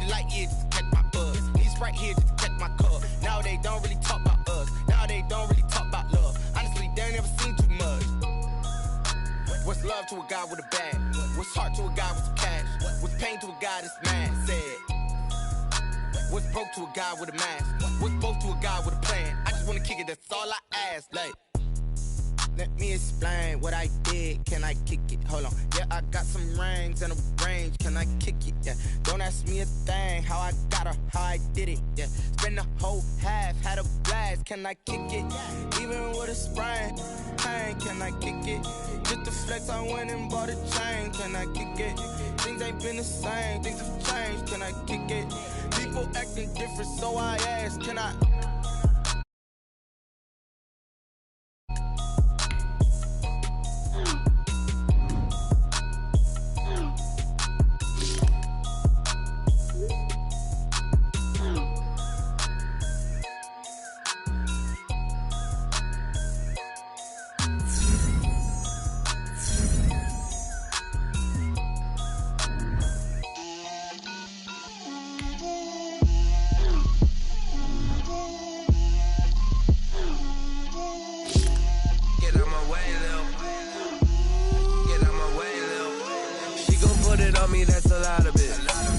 Need a light here just to catch my buzz. Need Sprite here just to catch my cup. Now they don't really talk about us. Now they don't really talk about love. Honestly, they ain't never seen too much. What's love to a guy with a bag? What's heart to a guy with some cash? What's pain to a guy that's mad? Said. What's broke to a guy with a mask? What's both to a guy with a plan? I just wanna kick it, that's all I ask. Like, let me explain what I did. Can I kick it? Hold on. Yeah, I got some rings and a range. Can I kick it? Yeah. Don't ask me a thing. How I got her, how I did it. Yeah. Spend the whole half, had a blast. Can I kick it? Even with a sprain. Pain, can I kick it? Just to flex, I went and bought a chain. Can I kick it? Things ain't been the same. Things have changed. Can I kick it? People acting different, so I ask. Can I? That's a lot of it.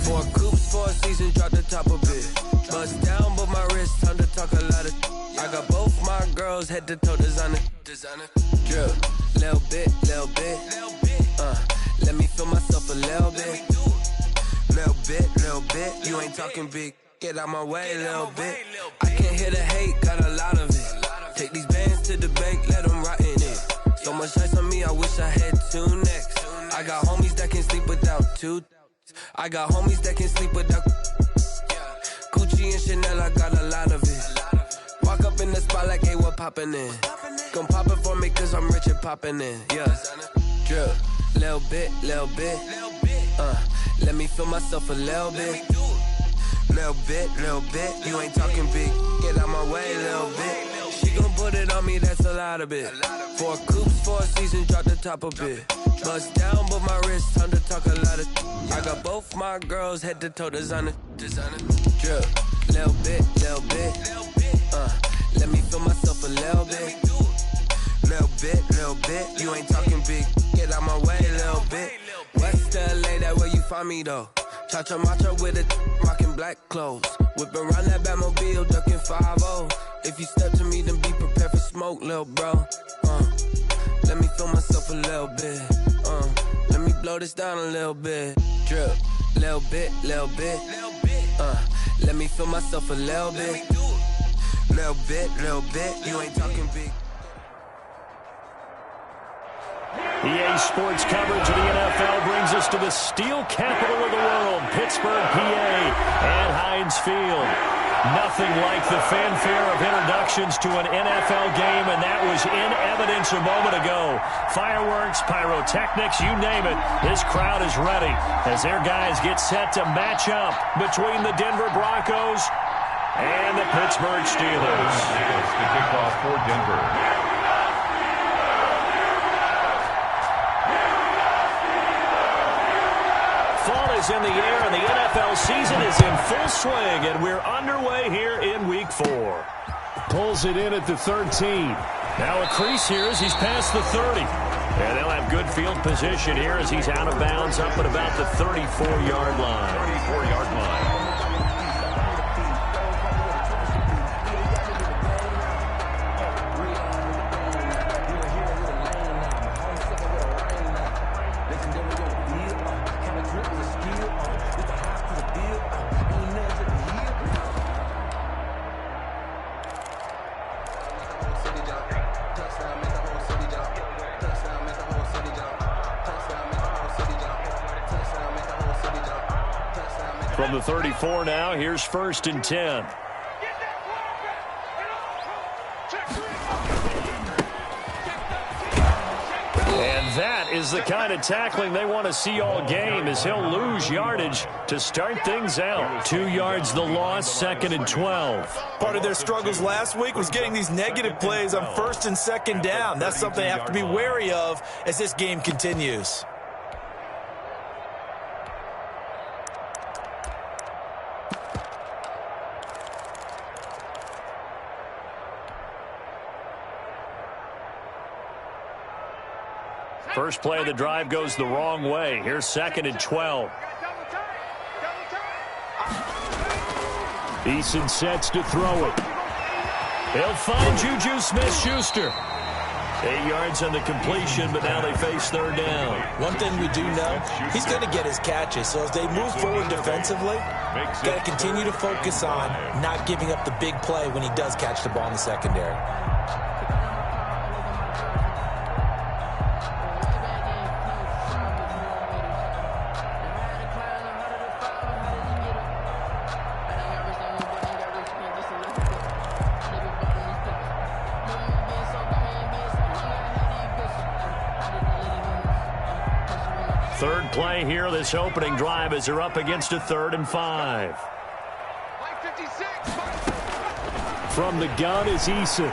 4 coops, 4 seasons, drop the top a bit. Bust down, but my wrist, time to talk a lot of. I got both my girls head to toe designer. Drill, little bit. Let me feel myself a little bit. Little bit. You ain't talking big. Get out my way, little bit. I can't hear the hate, got a lot of it. Take these bands to the bank, let them rot in it. So much ice on me, I wish I had 2 necks. I got homies that can sleep without 2. I got homies that can sleep without Gucci and Chanel, I got a lot of it. Walk up in the spot like, hey, what poppin' in? Gon' pop it for me cause I'm rich and poppin' in. Yeah, drill, little bit. Let me feel myself a little bit. Little bit. You ain't talking big. Get out my way, little bit. She gon' put it on me, that's a lot of it. 4 coops, 4 seasons, drop the top a bit. Bust down, but my wrist, time to talk a lot of. I got both my girls head to toe designer. Drill, little bit. Let me feel myself a little bit. Little bit. You ain't talking big. Get out my way, little bit. West LA, that where you find me though. Cha-cha macha with a rockin' black clothes. Whip around that Batmobile, ducking 5-0. If you step to me, then be prepared for smoke, lil' bro. Let me feel myself a little bit. Let me blow this down a little bit. Drip, little bit. Let me feel myself a little bit. Little bit. You ain't talking big. EA Sports coverage of the NFL brings us to the steel capital of the world, Pittsburgh, PA, and Heinz Field. Nothing like the fanfare of introductions to an NFL game, and that was in evidence a moment ago. Fireworks, pyrotechnics, you name it. This crowd is ready as their guys get set to match up between the Denver Broncos and the Pittsburgh Steelers. The kickoff for Denver. Fall is in the air, and the NFL season is in full swing, and we're underway here in Week 4. Pulls it in at the 13. Now a crease here as he's past the 30. And they'll have good field position here as he's out of bounds up at about the 34-yard line. 34-yard line. From the 34 now, here's 1st and 10. And that is the kind of tackling they want to see all game, as he'll lose yardage to start things out. 2 yards the loss, 2nd and 12. Part of their struggles last week was getting these negative plays on 1st and 2nd down. That's something they have to be wary of as this game continues. First play of the drive goes the wrong way. Here's 2nd and 12. Eason sets to throw it. He'll find Juju Smith-Schuster. 8 yards on the completion, but now they face 3rd down. One thing we do know, he's going to get his catches. So as they move forward defensively, got to continue to focus on not giving up the big play when he does catch the ball in the secondary. Third play here, this opening drive, as they're up against a 3rd and 5. From the gun is Eason.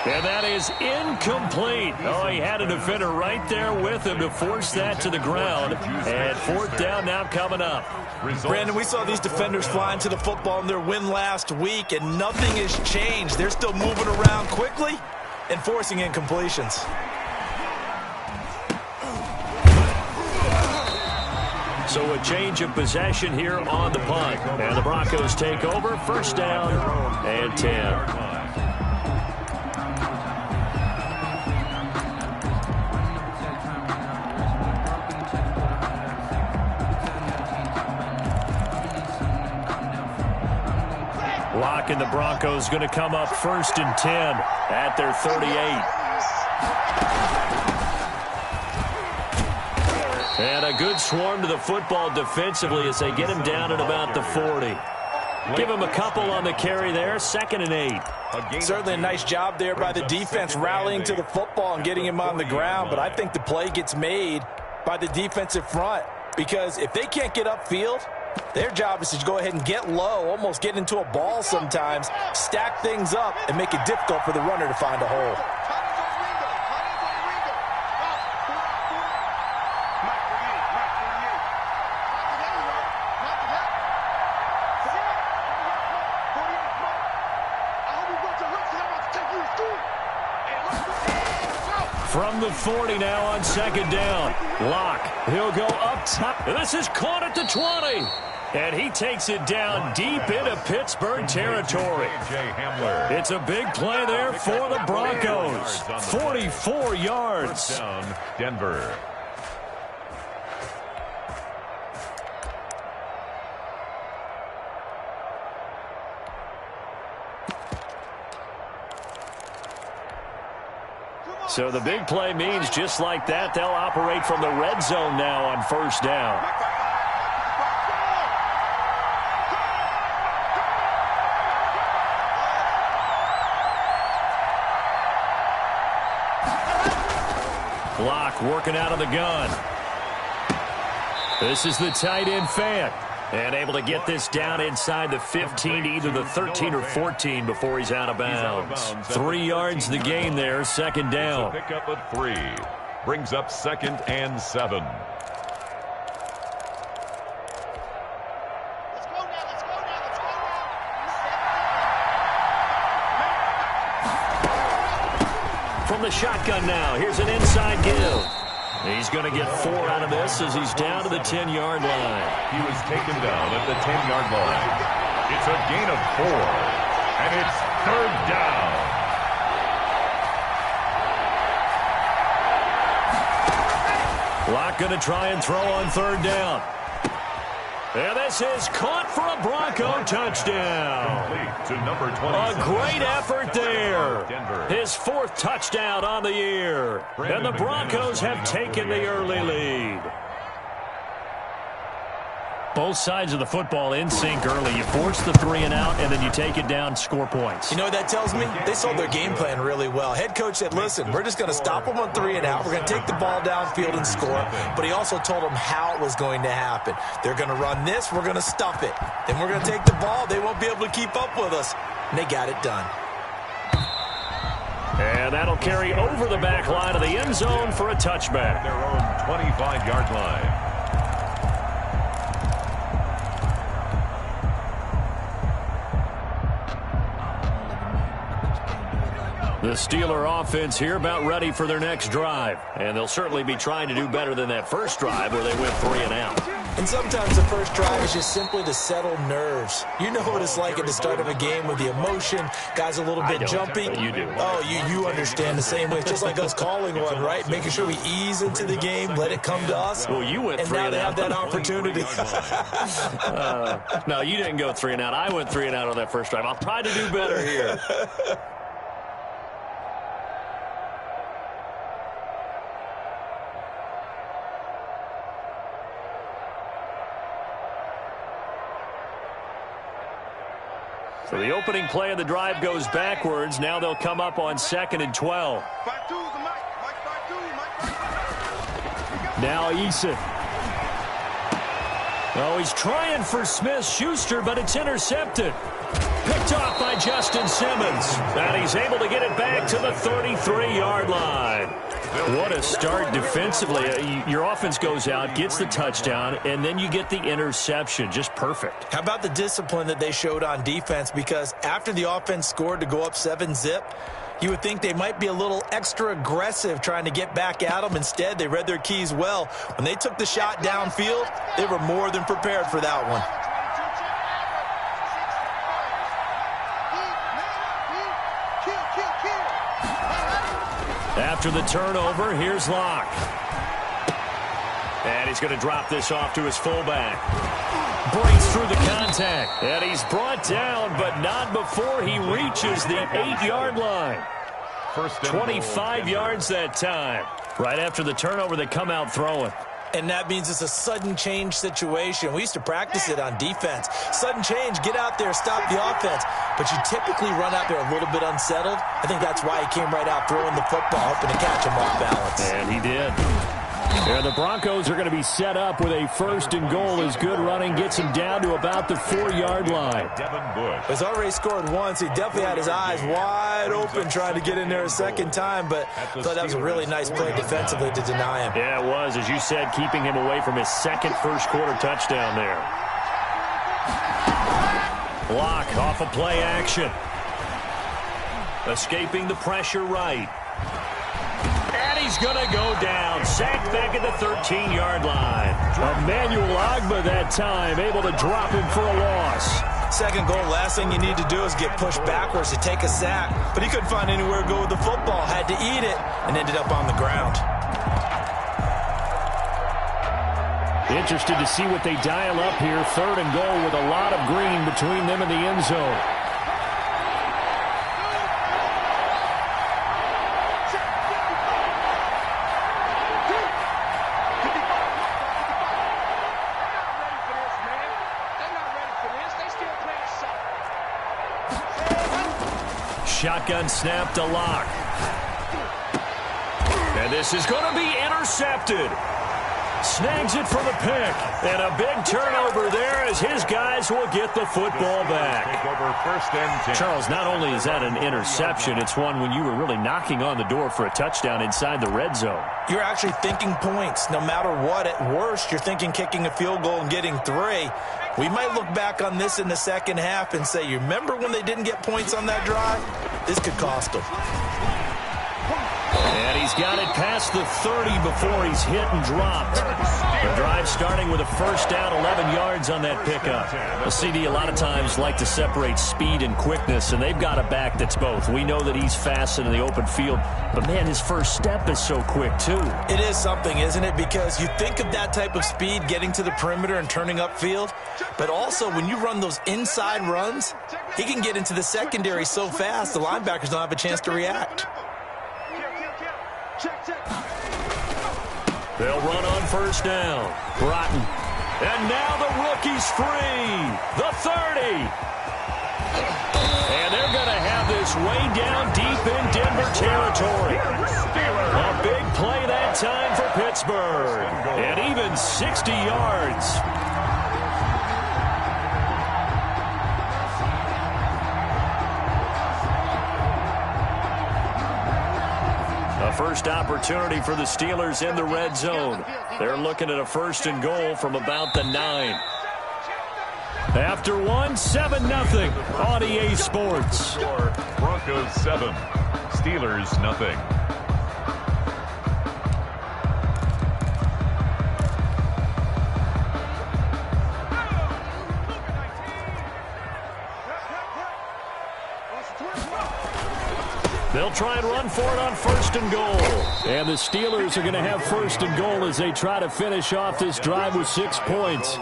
And that is incomplete. Oh, he had a defender right there with him to force that to the ground. And 4th down now coming up. Brandon, we saw these defenders flying to the football in their win last week, and nothing has changed. They're still moving around quickly and forcing incompletions. So a change of possession here on the punt. And the Broncos take over. 1st down and 10. Lock and the Broncos going to come up 1st and 10 at their 38. And a good swarm to the football defensively as they get him down at about the 40. Give him a couple on the carry there. 2nd and 8. Certainly a nice job there by the defense rallying to the football and getting him on the ground. But I think the play gets made by the defensive front, because if they can't get upfield, their job is to go ahead and get low, almost get into a ball sometimes, stack things up, and make it difficult for the runner to find a hole. From the 40 now on 2nd down. Lock. He'll go up top. This is caught at the 20. And he takes it down deep into Pittsburgh territory. It's a big play there for the Broncos. 44 yards. Denver. So the big play means just like that, they'll operate from the red zone now on 1st down. Lock working out of the gun. This is the tight end Fant. And able to get this down inside the 15 to either the 13 or 14 before he's out of bounds. 3 yards the gain there, 2nd down. Pick up at 3. Brings up 2nd and 7. From the shotgun now, here's an inside give. He's going to get 4 out of this as he's down to the 10-yard line. He was taken down at the 10-yard line. It's a gain of 4, and it's 3rd down. Lock going to try and throw on 3rd down. And this is caught for a Bronco touchdown. To number 27. A great effort there. His 4th touchdown on the year. And the Broncos have taken the early lead. Both sides of the football in sync early. You force the 3 and out, and then you take it down, score points. You know what that tells me? They sold their game plan really well. Head coach said, listen, we're just going to stop them on 3 and out. We're going to take the ball downfield and score. But he also told them how it was going to happen. They're going to run this. We're going to stuff it. Then we're going to take the ball. They won't be able to keep up with us. And they got it done. And that'll carry over the back line of the end zone for a touchback. Their own 25-yard line. The Steeler offense here about ready for their next drive. And they'll certainly be trying to do better than that first drive where they went 3 and out. And sometimes the first drive is just simply to settle nerves. You know what it's like at the start of a game with the emotion. Guys a little bit jumpy. You do. Oh, you understand the same way. It's just like us calling one, right? Making sure we ease into the game, let it come to us. Well, you went 3 and out. And now they have that opportunity. No, you didn't go 3 and out. I went 3 and out on that first drive. I'll try to do better here. So the opening play of the drive goes backwards. Now they'll come up on 2nd and 12. Now Eason. Oh, he's trying for Smith-Schuster, but it's intercepted. Picked off by Justin Simmons. And he's able to get it back to the 33-yard line. What a start defensively. Your offense goes out, gets the touchdown, and then you get the interception. Just perfect. How about the discipline that they showed on defense? Because after the offense scored to go up 7-zip, you would think they might be a little extra aggressive trying to get back at them. Instead, they read their keys well. When they took the shot downfield, they were more than prepared for that one. After the turnover, here's Locke. And he's going to drop this off to his fullback. Breaks through the contact. And he's brought down, but not before he reaches the 8-yard line. 25 yards that time. Right after the turnover, they come out throwing. And that means it's a sudden change situation. We used to practice it on defense. Sudden change, get out there, stop the offense. But you typically run out there a little bit unsettled. I think that's why he came right out throwing the football, hoping to catch him off balance. And he did. And the Broncos are going to be set up with a 1st and goal. His good running gets him down to about the 4-yard line. He's already scored once. He definitely had his eyes wide open trying to get in there a second time, but I thought that was a really nice play defensively to deny him. Yeah, it was. As you said, keeping him away from his second first-quarter touchdown there. Block off a play action. Escaping the pressure right. And he's going to go down. Sacked back at the 13-yard line. Emmanuel Ogbah that time, able to drop him for a loss. Second goal, last thing you need to do is get pushed backwards to take a sack. But he couldn't find anywhere to go with the football. Had to eat it and ended up on the ground. Interested to see what they dial up here. 3rd and goal with a lot of green between them and the end zone. Shotgun snap to Locke. And this is going to be intercepted. Snags it for the pick. And a big turnover there as his guys will get the football back. Charles, not only is that an interception, it's one when you were really knocking on the door for a touchdown inside the red zone. You're actually thinking points. No matter what, at worst, you're thinking kicking a field goal and getting 3. We might look back on this in the second half and say, you remember when they didn't get points on that drive? This could cost them. And he's got it past the 30 before he's hit and dropped. The drive starting with a 1st down, 11 yards on that pickup. The CD a lot of times like to separate speed and quickness, and they've got a back that's both. We know that he's fast in the open field, but, man, his first step is so quick, too. It is something, isn't it? Because you think of that type of speed getting to the perimeter and turning upfield, but also when you run those inside runs, he can get into the secondary so fast the linebackers don't have a chance to react. They'll run on 1st down. Broughton. And now the rookie's free. The 30. And they're going to have this way down deep in Denver territory. A big play that time for Pittsburgh. And even 60 yards. First opportunity for the Steelers in the red zone. They're looking at a 1st and goal from about the 9. After 1, 7-0 on EA Sports. Broncos 7, Steelers nothing. They'll try and run for it on 1st and goal. And the Steelers are going to have 1st and goal as they try to finish off this drive with 6 points.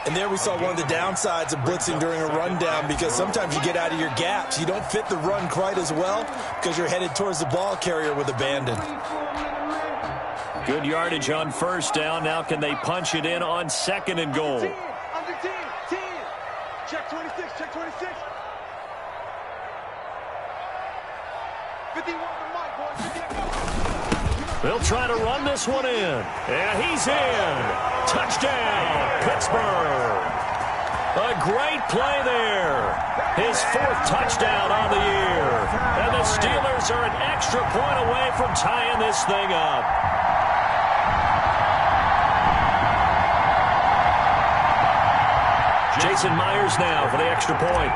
And there we saw one of the downsides of blitzing during a rundown, because sometimes you get out of your gaps. You don't fit the run quite as well because you're headed towards the ball carrier with abandon. Good yardage on 1st down. Now can they punch it in on 2nd and goal? 10, under 10, 10. Check 26, check 26. 51 for Mike, boys. They'll try to run this one in. And he's in. Touchdown, Pittsburgh. A great play there. His 4th touchdown on the year. And the Steelers are an extra point away from tying this thing up. Jason Myers now for the extra point.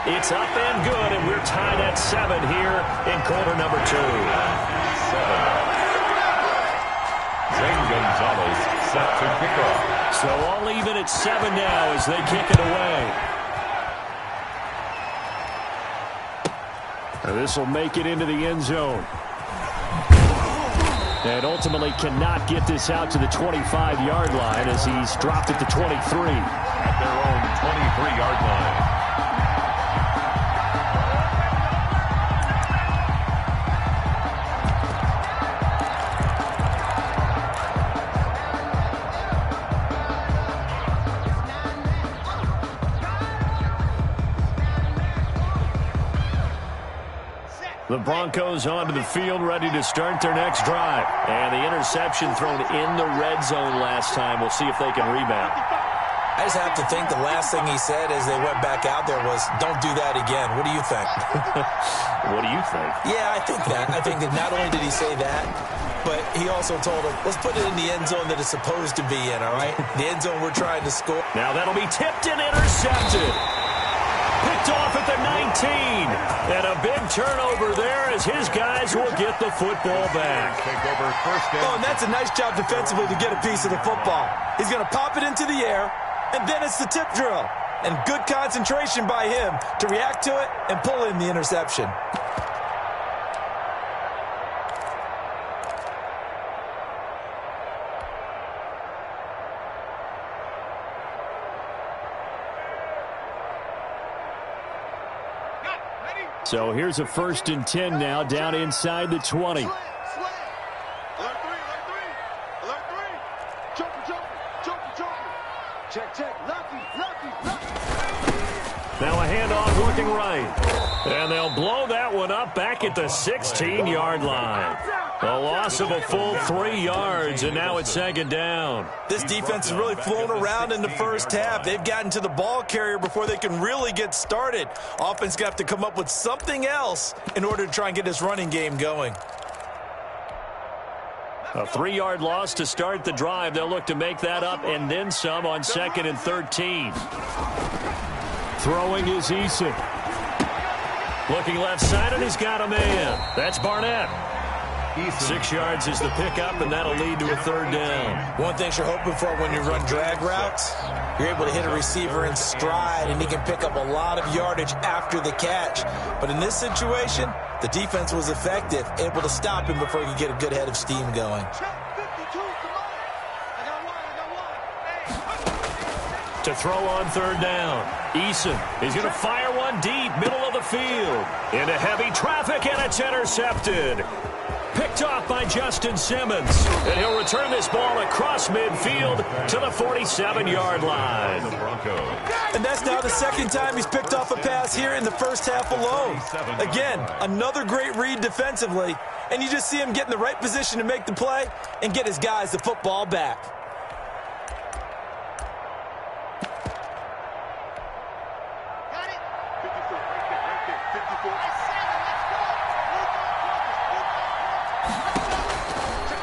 It's up and good, and we're tied at 7 here in quarter number 2. 7. Zane Gonzalez set to kick off. So all even at 7 now as they kick it away. And this will make it into the end zone. And ultimately cannot get this out to the 25-yard line as he's dropped at the 23. At their own 23-yard line. The Broncos onto the field, ready to start their next drive. And the interception thrown in the red zone last time. We'll see if they can rebound. I just have to think the last thing he said as they went back out there was, don't do that again. What do you think? What do you think? Yeah, I think that. I think that not only did he say that, but he also told him, let's put it in the end zone that it's supposed to be in, all right? The end zone we're trying to score. Now that'll be tipped and intercepted. Picked off at the 19. And a big turnover there as his guys will get the football back. Take over 1st down. Oh, and that's a nice job defensively to get a piece of the football. He's going to pop it into the air, and then it's the tip drill. And good concentration by him to react to it and pull in the interception. So here's a 1st and 10 now, down inside the 20. Alert 3, alert 3. Joker. Check. Lucky. Now a handoff looking right. And they'll blow that one up back at the 16-yard line. A loss of a full 3 yards, and now it's 2nd down. This defense has really flown around in the first half. They've gotten to the ball carrier before they can really get started. Offense got to come up with something else in order to try and get this running game going. A 3-yard loss to start the drive. They'll look to make that up and then some on 2nd and 13. Throwing is Eason. Looking left side, and he's got a man. That's Barnett. 6 yards is the pickup, and that'll lead to a 3rd down. One thing you're hoping for when you run drag routes, you're able to hit a receiver in stride, and he can pick up a lot of yardage after the catch. But in this situation, the defense was effective, able to stop him before he could get a good head of steam going. To throw on 3rd down. Eason is going to fire one deep, middle of the field. Into heavy traffic, and it's intercepted. Picked off by Justin Simmons. And he'll return this ball across midfield to the 47-yard line. And that's now the 2nd time he's picked off a pass here in the first half alone. Again, another great read defensively. And you just see him get in the right position to make the play and get his guys the football back.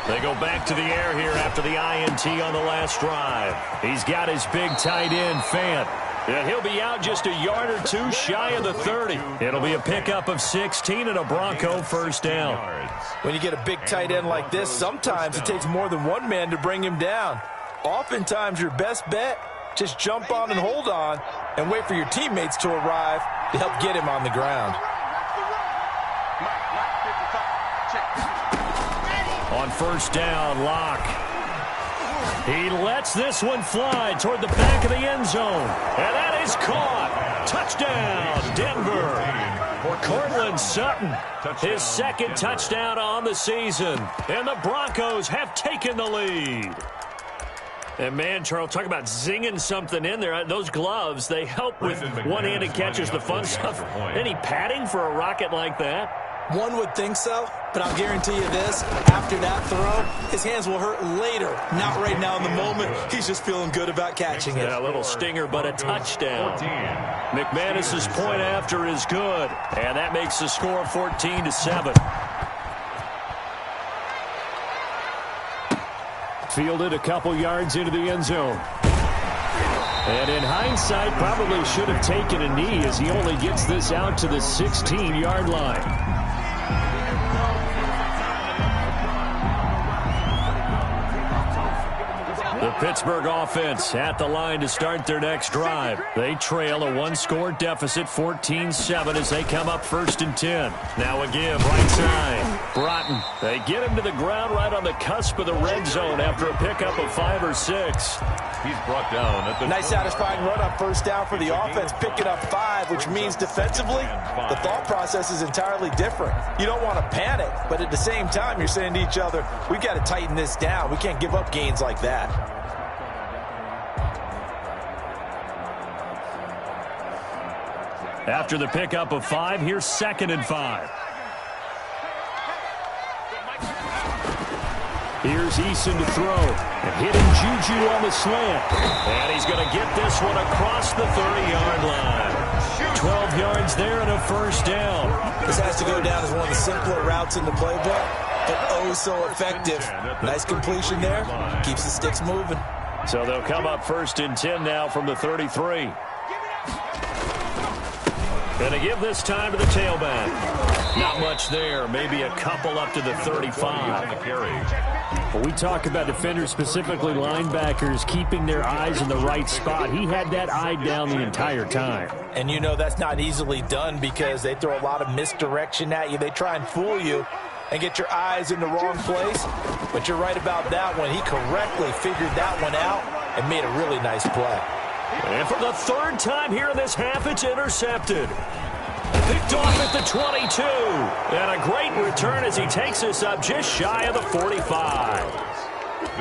They go back to the air here after the INT on the last drive. He's got his big tight end, Fant. And he'll be out just a yard or two shy of the 30. It'll be a pickup of 16 and a Bronco first down. When you get a big tight end like this, sometimes it takes more than one man to bring him down. Oftentimes, your best bet, just jump on and hold on and wait for your teammates to arrive to help get him on the ground. On first down, Locke. He lets this one fly toward the back of the end zone. And that is caught. Touchdown, Denver. Cortland Sutton, his second touchdown on the season. And the Broncos have taken the lead. And, man, Charles, talk about zinging something in there. Those gloves, they help with one-handed catches, the fun stuff. Any padding for a rocket like that? One would think so, but I'll guarantee you this. After that throw, his hands will hurt later. Not right now in the moment. He's just feeling good about catching it. Yeah, a little stinger, but a touchdown. McManus's point after is good, and that makes the score 14-7. Fielded a couple yards into the end zone. And in hindsight, probably should have taken a knee as he only gets this out to the 16-yard line. The Pittsburgh offense at the line to start their next drive. They trail a one-score deficit, 14-7, as they come up 1st and 10. Now a give, right side. Broughton. They get him to the ground right on the cusp of the red zone after a pickup of 5 or 6. He's brought down at the nice satisfying run on first down for the offense, picking up 5, which means defensively, the thought process is entirely different. You don't want to panic, but at the same time, you're saying to each other, we've got to tighten this down. We can't give up gains like that. After the pickup of 5, here's 2nd and 5. Here's Eason to throw. And hitting Juju on the slant. And he's going to get this one across the 30-yard line. 12 yards there and a first down. This has to go down as one of the simpler routes in the playbook, but oh so effective. Nice completion there. Keeps the sticks moving. So they'll come up 1st and 10 now from the 33. Going to give this time to the tailback. Not much there. Maybe a couple up to the 35. When we talk about defenders, specifically linebackers, keeping their eyes in the right spot. He had that eye down the entire time. And you know that's not easily done because they throw a lot of misdirection at you. They try and fool you and get your eyes in the wrong place. But you're right about that one. He correctly figured that one out and made a really nice play. And for the 3rd time here in this half, it's intercepted. Picked off at the 22. And a great return as he takes us up just shy of the 45.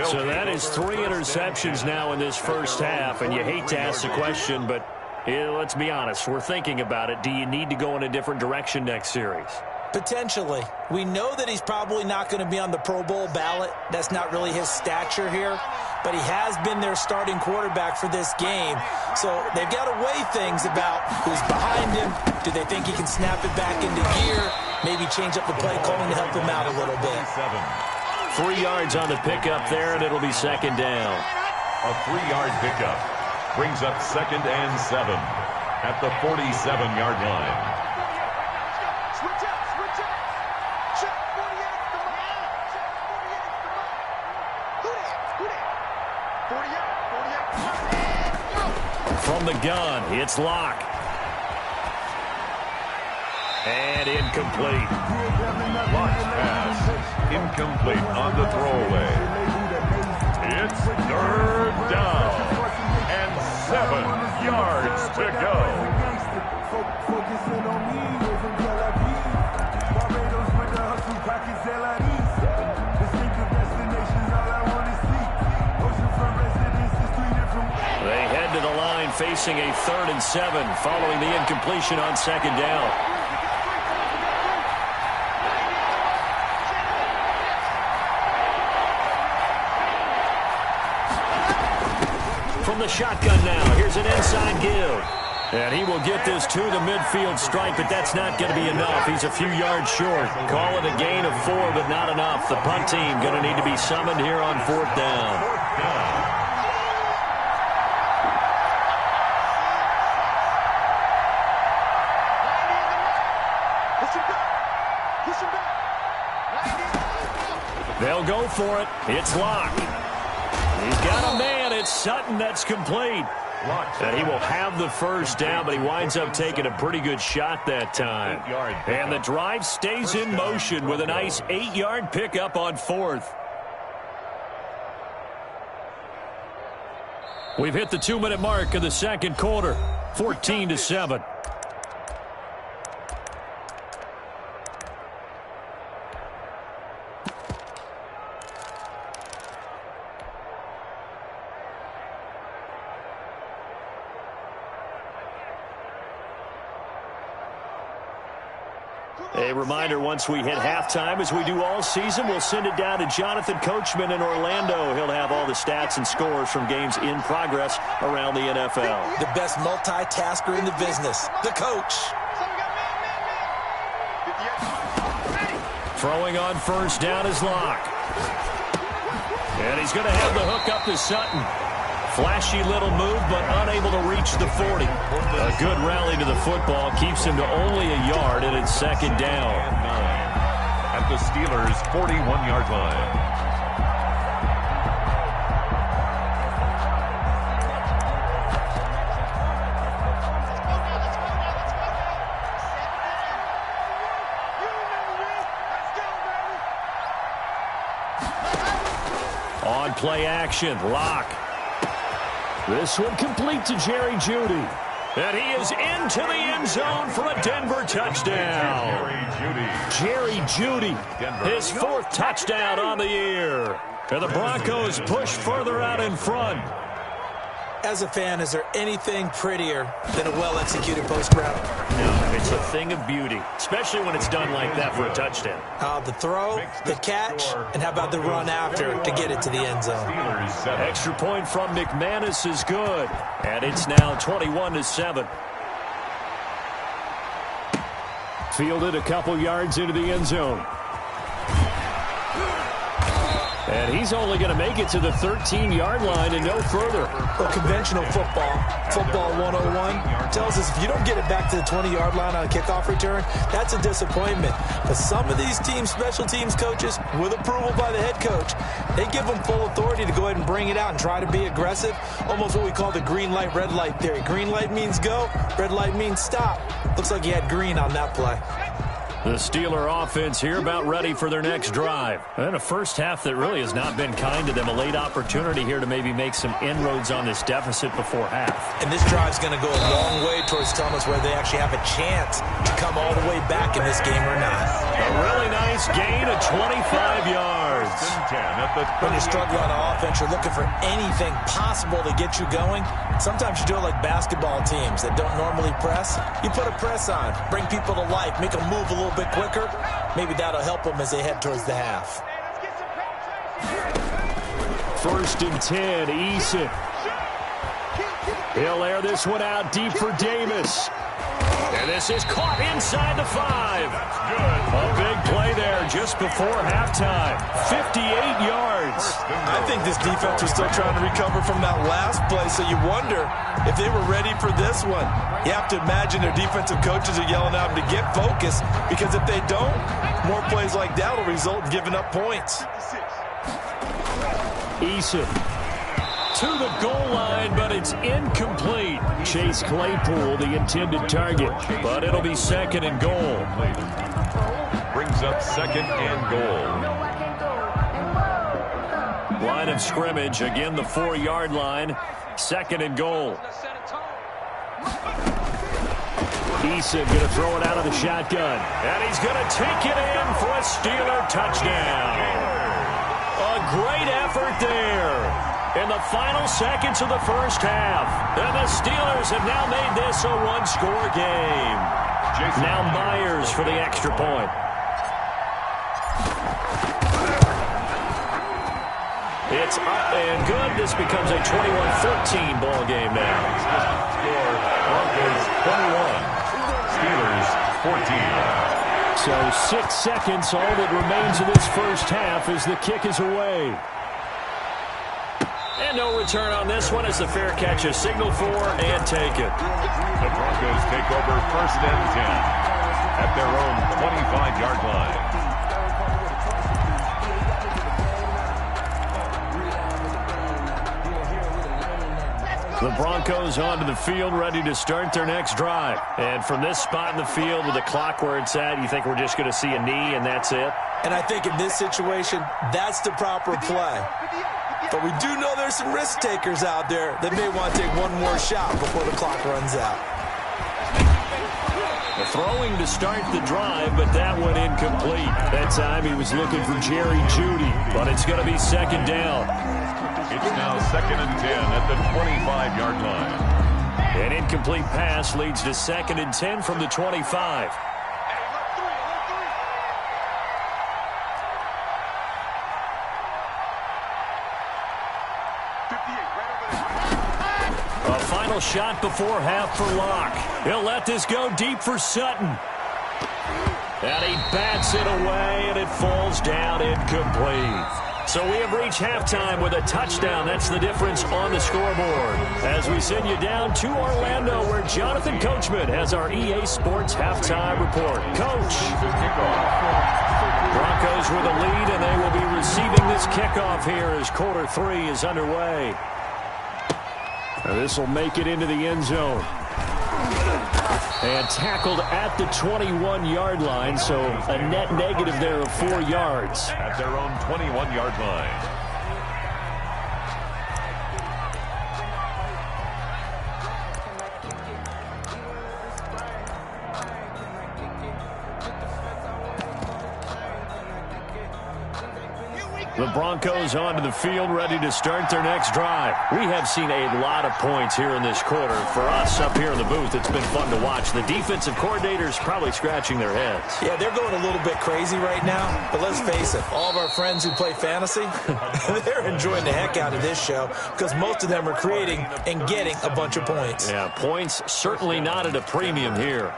So that is 3 interceptions now in this first half. And you hate to ask the question, but let's be honest. We're thinking about it. Do you need to go in a different direction next series? Potentially. We know that he's probably not going to be on the Pro Bowl ballot. That's not really his stature here. But he has been their starting quarterback for this game. So they've got to weigh things about who's behind him. Do they think he can snap it back into gear? Maybe change up the play calling to help him out a little bit. 3 yards on the pickup there, and it'll be 2nd down. A 3-yard pickup brings up 2nd and 7 at the 47-yard line. From the gun, it's Locke. And incomplete. Locke's pass incomplete on the throwaway. It's 3rd down and 7 yards to go. They head to the line facing a 3rd and 7 following the incompletion on 2nd down. From the shotgun now, here's an inside give. And he will get this to the midfield stripe, but that's not going to be enough. He's a few yards short. Call it a gain of 4, but not enough. The punt team going to need to be summoned here on 4th down. They'll go for it. It's Locke. He's got a man. It's Sutton that's complete. And he will have the first down, but he winds up taking a pretty good shot that time. And the drive stays in motion with a nice 8-yard pickup on 4th. We've hit the 2-minute mark of the second quarter, 14-7. A reminder, once we hit halftime, as we do all season, we'll send it down to Jonathan Coachman in Orlando. He'll have all the stats and scores from games in progress around the NFL. The best multitasker in the business, the coach. Throwing on first down is Locke. And he's going to have the hook up to Sutton. Flashy little move, but unable to reach the 40. A good rally to the football keeps him to only a yard, and it's second down. At the Steelers' 41-yard line. On play action, Locke. This one complete to Jerry Jeudy. And he is into the end zone for a Denver touchdown. Jerry Jeudy, his 4th touchdown on the year. And the Broncos push further out in front. As a fan, is there anything prettier than a well-executed post route? No, it's a thing of beauty, especially when it's done like that for a touchdown. The throw, the catch, and how about the run after to get it to the end zone? Extra point from McManus is good, and it's now 21-7. Fielded a couple yards into the end zone. And he's only going to make it to the 13-yard line and no further. Well, conventional football 101, tells us if you don't get it back to the 20-yard line on a kickoff return, that's a disappointment. But some of these team special teams coaches, with approval by the head coach, they give them full authority to go ahead and bring it out and try to be aggressive. Almost what we call the green light, red light theory. Green light means go, red light means stop. Looks like he had green on that play. The Steeler offense here about ready for their next drive. And a first half that really has not been kind to them. A late opportunity here to maybe make some inroads on this deficit before half. And this drive's going to go a long way towards telling us whether they actually have a chance to come all the way back in this game or not. A really nice gain of 25 yards. When you're struggling on offense, you're looking for anything possible to get you going. Sometimes you do it like basketball teams that don't normally press. You put a press on, bring people to life, make them move a little bit quicker. Maybe that'll help them as they head towards the half. 1st and 10, Eason. He'll air this one out deep for Davis. And this is caught inside the 5. A big play there just before halftime. 58 yards. I think this defense was still trying to recover from that last play, so you wonder if they were ready for this one. You have to imagine their defensive coaches are yelling at them to get focused, because if they don't, more plays like that will result in giving up points. Eason to the goal line, but it's incomplete. Chase Claypool, the intended target, but it'll be 2nd and goal. Brings up 2nd and goal. Line of scrimmage, again the 4-yard line, 2nd and goal. Eason going to throw it out of the shotgun, and he's going to take it in for a Steeler touchdown. A great effort there in the final seconds of the first half. And the Steelers have now made this a 1-score game. Now Myers for the extra point. It's up and good. This becomes a 21-14 ball game now. Score, Broncos 21, Steelers 14. So 6 seconds, all that remains of this first half as the kick is away. And no return on this one as the fair catch is signaled for and taken. The Broncos take over 1st and 10 at their own 25-yard line. The Broncos onto the field, ready to start their next drive. And from this spot in the field with the clock where it's at, you think we're just going to see a knee and that's it? And I think in this situation, that's the proper play. But we do know there's some risk takers out there that may want to take one more shot before the clock runs out. The throwing to start the drive, but that one incomplete. That time he was looking for Jerry Jeudy, but it's going to be second down. It's now 2nd and 10 at the 25-yard line. An incomplete pass leads to 2nd and 10 from the 25. A final shot before half for Locke. He'll let this go deep for Sutton. And he bats it away, and it falls down incomplete. So we have reached halftime with a touchdown. That's the difference on the scoreboard. As we send you down to Orlando, where Jonathan Coachman has our EA Sports halftime report. Coach. Broncos with a lead, and they will be receiving this kickoff here as quarter 3 is underway. This will make it into the end zone. And tackled at the 21-yard line, so a net negative there of 4 yards. At their own 21-yard line. The Broncos onto the field, ready to start their next drive. We have seen a lot of points here in this quarter. For us up here in the booth, it's been fun to watch. The defensive coordinators probably scratching their heads. Yeah, they're going a little bit crazy right now. But let's face it, all of our friends who play fantasy, they're enjoying the heck out of this show because most of them are creating and getting a bunch of points. Yeah, points certainly not at a premium here.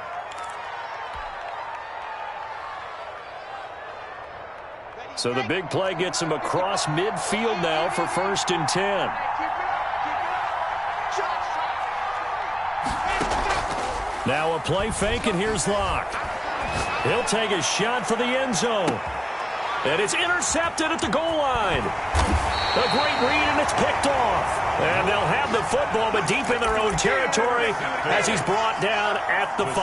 So the big play gets him across midfield now for 1st and 10. Now a play fake, and here's Locke. He'll take a shot for the end zone. And it's intercepted at the goal line. A great read, and it's picked off. And they'll have the football, but deep in their own territory as he's brought down at the 5.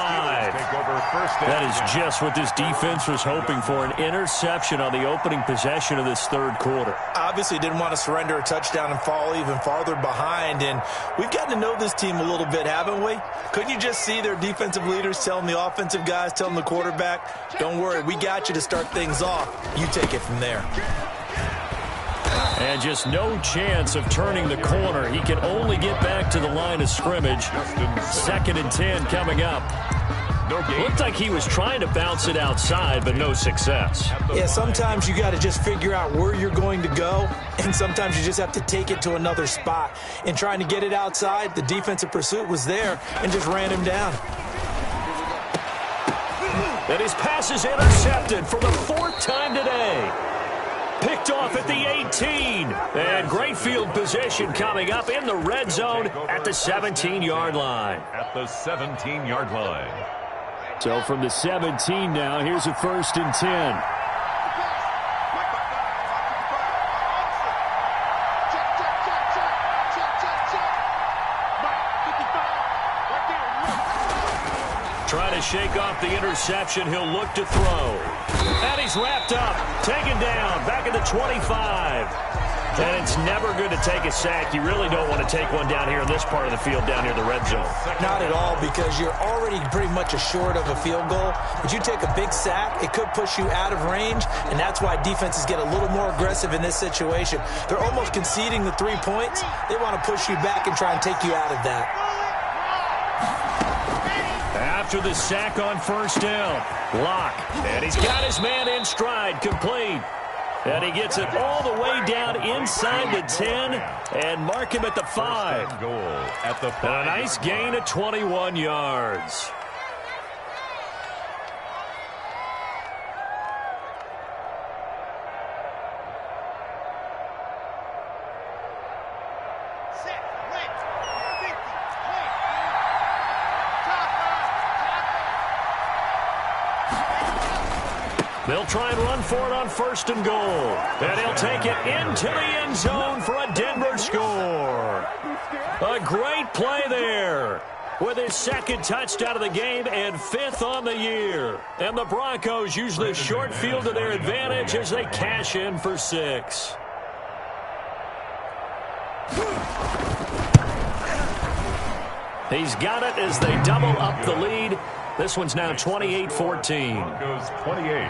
That is just what this defense was hoping for, an interception on the opening possession of this third quarter. Obviously didn't want to surrender a touchdown and fall even farther behind, and we've gotten to know this team a little bit, haven't we? Couldn't you just see their defensive leaders telling the offensive guys, telling the quarterback, don't worry, we got you to start things off. You take it from there. And just no chance of turning the corner. He can only get back to the line of scrimmage. 2nd and 10 coming up. Looked like he was trying to bounce it outside, but no success. Yeah, sometimes you got to just figure out where you're going to go, and sometimes you just have to take it to another spot. In trying to get it outside, the defensive pursuit was there and just ran him down. And his pass is intercepted for the 4th time today. Picked off at the 18. And great field position coming up in the red zone at the 17-yard line. At the 17-yard line. So from the 17 now, here's a 1st and 10. Trying to shake off the interception. He'll look to throw. And he's wrapped up. Taken down. Back at the 25. And it's never good to take a sack. You really don't want to take one down here in this part of the field, down near the red zone. Not at all, because you're already pretty much assured of a field goal. But you take a big sack, it could push you out of range, and that's why defenses get a little more aggressive in this situation. They're almost conceding the 3 points. They want to push you back and try and take you out of that. After the sack on 1st down, Locke. And he's got his man in stride, complete. And he gets it all the way down inside the 10 and mark him at the 5. Goal at the 5. A nice gain of 21 yards. They'll try and run for it on 1st and goal. And he'll take it into the end zone for a Denver score. A great play there with his second touchdown of the game and 5th on the year. And the Broncos use the short field to their advantage as they cash in for 6. He's got it as they double up the lead. This one's now 28-14. Broncos 28,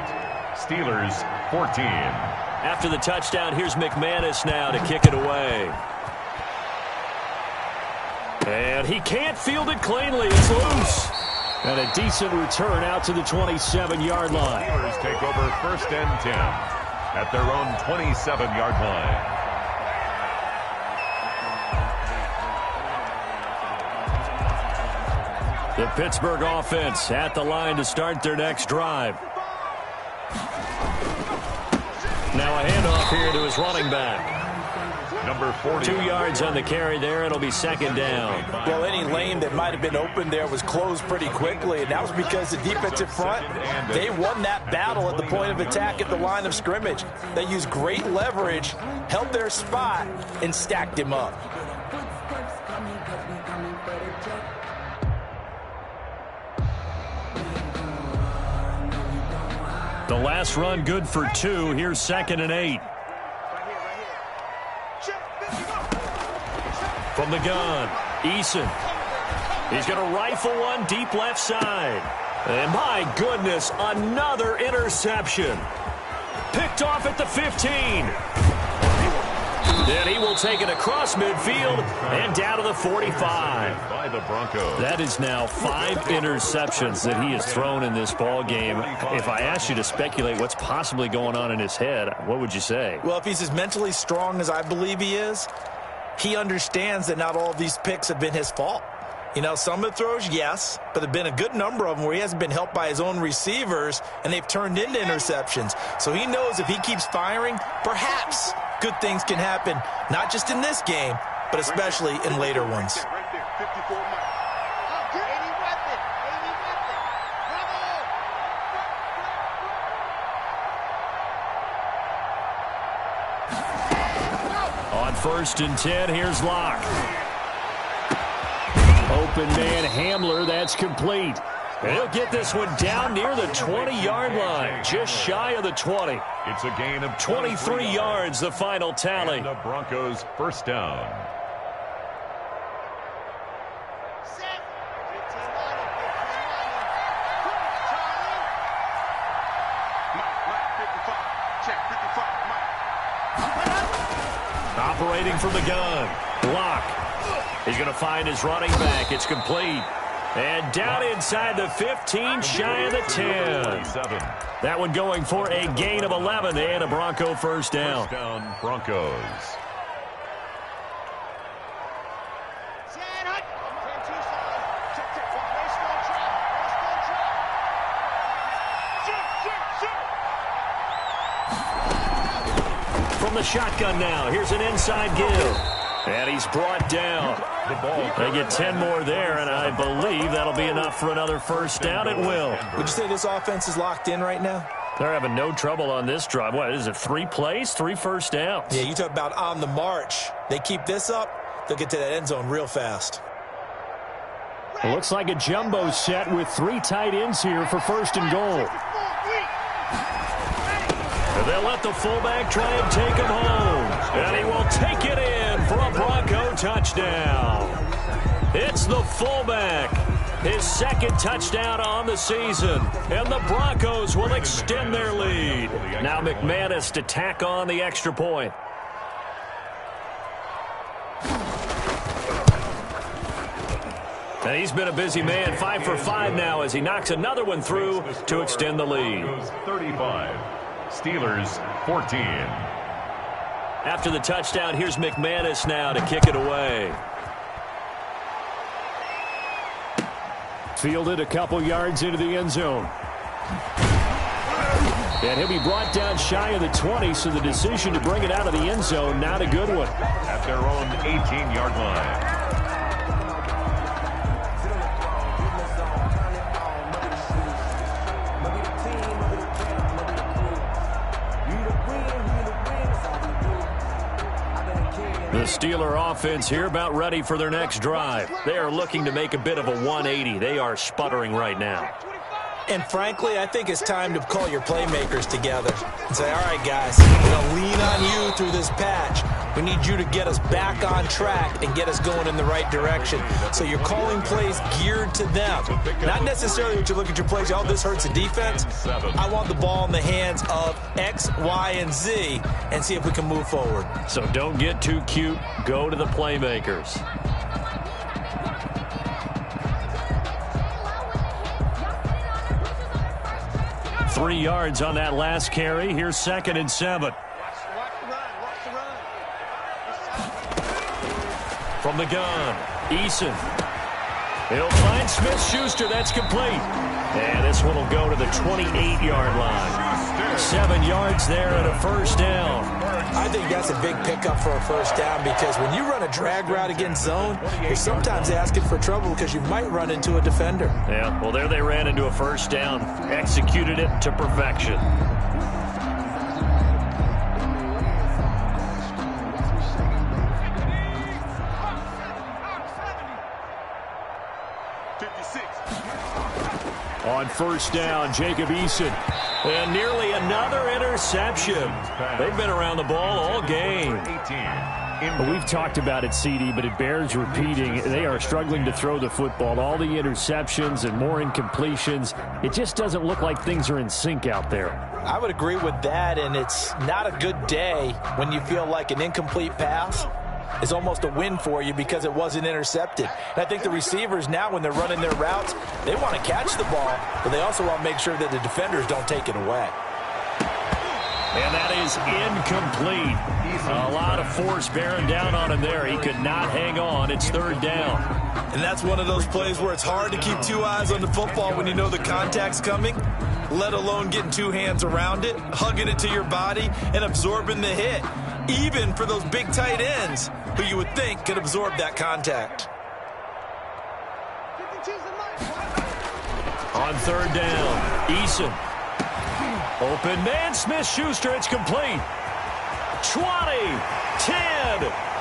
Steelers 14. After the touchdown, here's McManus now to kick it away. And he can't field it cleanly. It's loose. And a decent return out to the 27-yard line. Steelers take over 1st and 10 at their own 27-yard line. The Pittsburgh offense at the line to start their next drive. Now a handoff here to his running back. Number 40. 2 yards on the carry there. It'll be 2nd down. Well, any lane that might have been open there was closed pretty quickly, and that was because the defensive front, they won that battle at the point of attack at the line of scrimmage. They used great leverage, held their spot, and stacked him up. The last run good for 2. Here's 2nd and 8. From the gun, Eason. He's going to rifle one deep left side. And my goodness, another interception. Picked off at the 15. Then he will take it across midfield and down to the 45. By the Broncos. That is now 5 interceptions that he has thrown in this ball game. If I asked you to speculate what's possibly going on in his head, what would you say? Well, if he's as mentally strong as I believe he is, he understands that not all of these picks have been his fault. You know, some of the throws, yes, but there have been a good number of them where he hasn't been helped by his own receivers, and they've turned into interceptions. So he knows if he keeps firing, perhaps good things can happen, not just in this game, but especially in later ones. On 1st and 10, here's Locke. Open man Hamler, that's complete. And he'll get this one down near the 20-yard line, just shy of the 20. It's a gain of 23 yards, the final tally. And the Broncos 1st down. Operating from the gun, Locke. He's going to find his running back. It's complete. And down inside the 15, shy of the 10. That one going for a gain of 11 and a Bronco 1st down. 1st down, Broncos. From the shotgun now, here's an inside give. And he's brought down. They get 10 more there, and I believe that'll be enough for another 1st down. It will. Would you say this offense is locked in right now? They're having no trouble on this drive. What is it, 3 plays, 3 1st downs? Yeah, you talk about on the march. They keep this up, they'll get to that end zone real fast. It looks like a jumbo set with 3 tight ends here for 1st and goal. And they'll let the fullback try and take him home. And he will take it in for a Bronco touchdown. It's the fullback. His 2nd touchdown on the season. And the Broncos will extend their lead. Now McManus to tack on the extra point. And he's been a busy man, 5 for 5 now as he knocks another one through to extend the lead. 35, Steelers 14. After the touchdown, here's McManus now to kick it away. Fielded a couple yards into the end zone. And he'll be brought down shy of the 20, so the decision to bring it out of the end zone, not a good one. At their own 18-yard line. The Steeler offense here about ready for their next drive. They are looking to make a bit of a 180. They are sputtering right now. And frankly, I think it's time to call your playmakers together and say, all right, guys, we're going to lean on you through this patch. We need you to get us back on track and get us going in the right direction. So you're calling plays geared to them. Not necessarily what you look at your plays, oh, this hurts the defense. I want the ball in the hands of X, Y, and Z and see if we can move forward. So don't get too cute. Go to the playmakers. 3 yards on that last carry. Here's 2nd and 7. From the gun, Eason. He'll find Smith-Schuster. That's complete. And this one will go to the 28-yard line. 7 yards there and a first down. I think that's a big pickup for a first down because when you run a drag route against zone, you're sometimes asking for trouble because you might run into a defender. Yeah, well, there they ran into a first down. Executed it to perfection. On first down, Jacob Eason. And nearly another interception. They've been around the ball all game. We've talked about it, CD, but it bears repeating. They are struggling to throw the football. All the interceptions and more incompletions. It just doesn't look like things are in sync out there. I would agree with that, and it's not a good day when you feel like an incomplete pass is almost a win for you because it wasn't intercepted. And I think the receivers now, when they're running their routes, they want to catch the ball, but they also want to make sure that the defenders don't take it away. And that is incomplete. A lot of force bearing down on him there. He could not hang on. It's 3rd down. And that's one of those plays where it's hard to keep 2 eyes on the football when you know the contact's coming, let alone getting 2 hands around it, hugging it to your body, and absorbing the hit. Even for those big tight ends who you would think could absorb that contact. On 3rd down, Eason. Open man, Smith-Schuster, it's complete. 20, 10,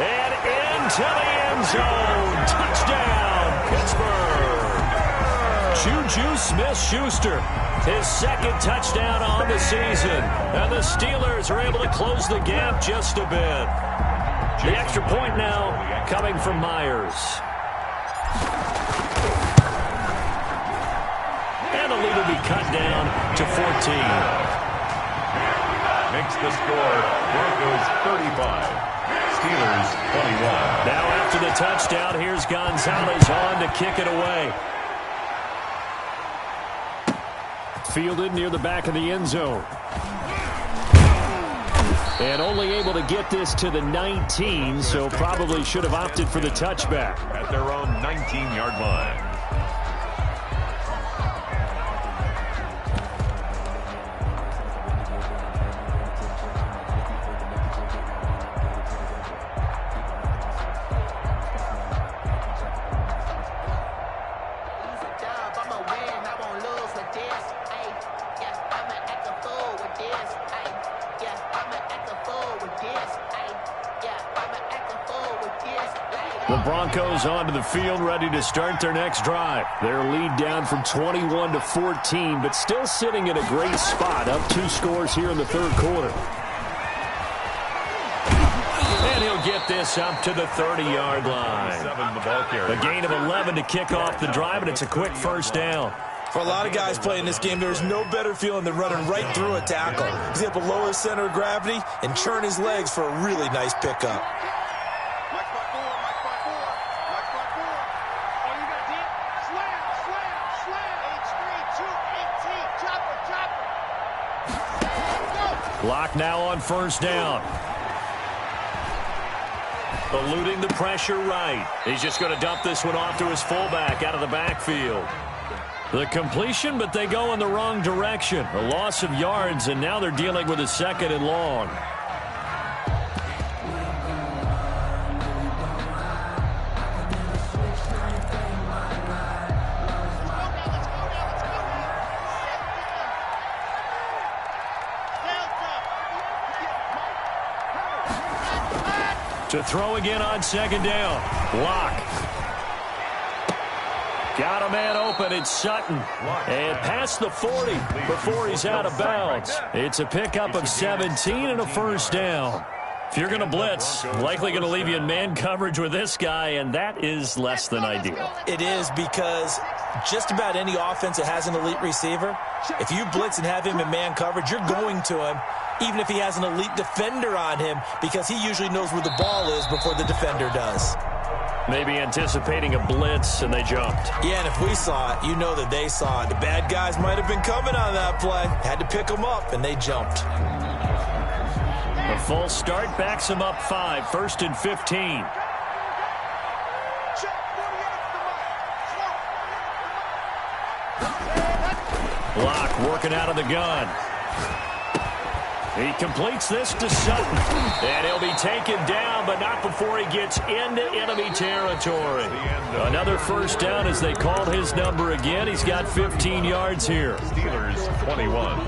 and into the end zone. Touchdown, Pittsburgh. Juju Smith-Schuster, his 2nd touchdown on the season. And the Steelers are able to close the gap just a bit. The extra point now coming from Myers. And the lead will be cut down to 14. Makes the score Broncos 35, Steelers 21. Now after the touchdown, here's Gonzalez on to kick it away. Fielded near the back of the end zone. And only able to get this to the 19, so probably should have opted for the touchback. At their own 19-yard line. The Broncos onto the field, ready to start their next drive. Their lead down from 21 to 14, but still sitting in a great spot, up 2 scores here in the 3rd quarter. And he'll get this up to the 30-yard line. A gain of 11 to kick off the drive, and it's a quick first down. For a lot of guys playing this game, there's no better feeling than running right through a tackle. He's able to lower his center of gravity and churn his legs for a really nice pickup. Lock now on first down. Eluding the pressure right. He's just going to dump this one off to his fullback out of the backfield. The completion, but they go in the wrong direction. A loss of yards, and now they're dealing with a 2nd and long. To throw again on second down. Lock. Got a man open. It's Sutton. And past the 40 before he's out of bounds. It's a pickup of 17 and a first down. If you're going to blitz, likely going to leave you in man coverage with this guy, and that is less than ideal. It is, because just about any offense that has an elite receiver, if you blitz and have him in man coverage, you're going to him, even if he has an elite defender on him, because he usually knows where the ball is before the defender does. Maybe anticipating a blitz, and they jumped. Yeah, and if we saw it, you know that they saw it. The bad guys might have been coming on that play. Had to pick them up, and they jumped. A full start backs him up 5, 1st and 15. Block working out of the gun. He completes this to Sutton. And he'll be taken down, but not before he gets into enemy territory. Another first down as they call his number again. He's got 15 yards here. Steelers 21.